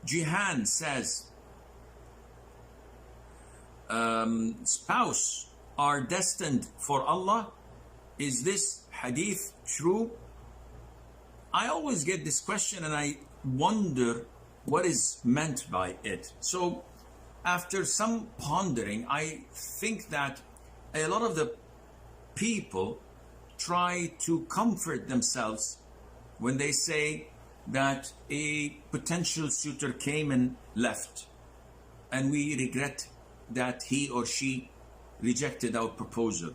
Jihan says, spouse are destined for Allah. Is this hadith true? I always get this question and I wonder what is meant by it. So after some pondering, I think that a lot of the people try to comfort themselves when they say that a potential suitor came and left, and we regret that he or she rejected our proposal.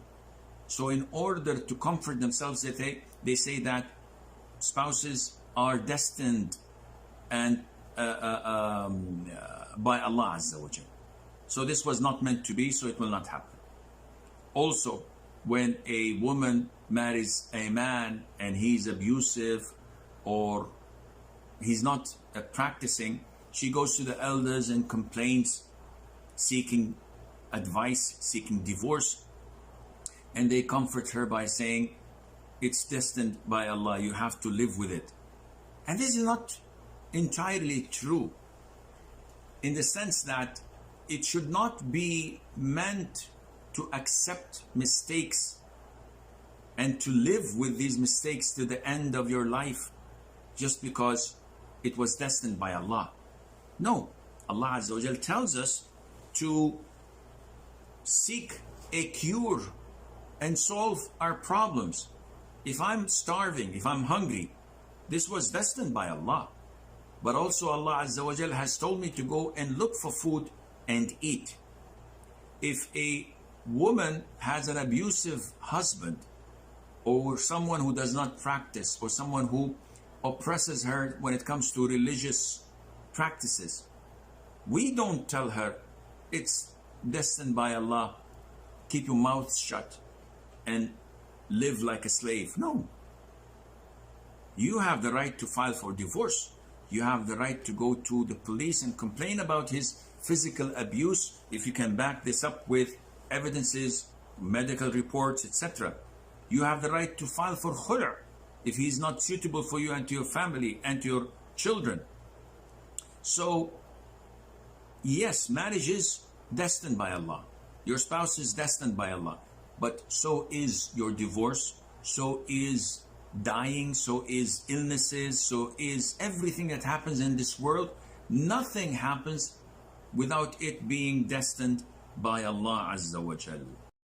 So in order to comfort themselves, they say that spouses are destined and by Allah Azza wa Jal. So this was not meant to be, so it will not happen. Also, when a woman marries a man and he's abusive or he's not practicing, she goes to the elders and complains, seeking advice, seeking divorce, and they comfort her by saying, it's destined by Allah, you have to live with it. And this is not entirely true, in the sense that it should not be meant to accept mistakes and to live with these mistakes to the end of your life just because it was destined by Allah. No, Allah Azza wa Jal tells us to seek a cure and solve our problems. If I'm starving, if I'm hungry, this was destined by Allah. But also Allah Azza wa Jal has told me to go and look for food and eat. If a woman has an abusive husband, or someone who does not practice, or someone who oppresses her when it comes to religious practices, we don't tell her it's destined by Allah, keep your mouth shut and live like a slave. No. You have the right to file for divorce. You have the right to go to the police and complain about his physical abuse if you can back this up with evidences, medical reports, etc. You have the right to file for khul' if he is not suitable for you and to your family and to your children. So yes, marriage is destined by Allah. Your spouse is destined by Allah. But so is your divorce, so is dying, so is illnesses, so is everything that happens in this world. Nothing happens without it being destined by Allah Azza wa Jal.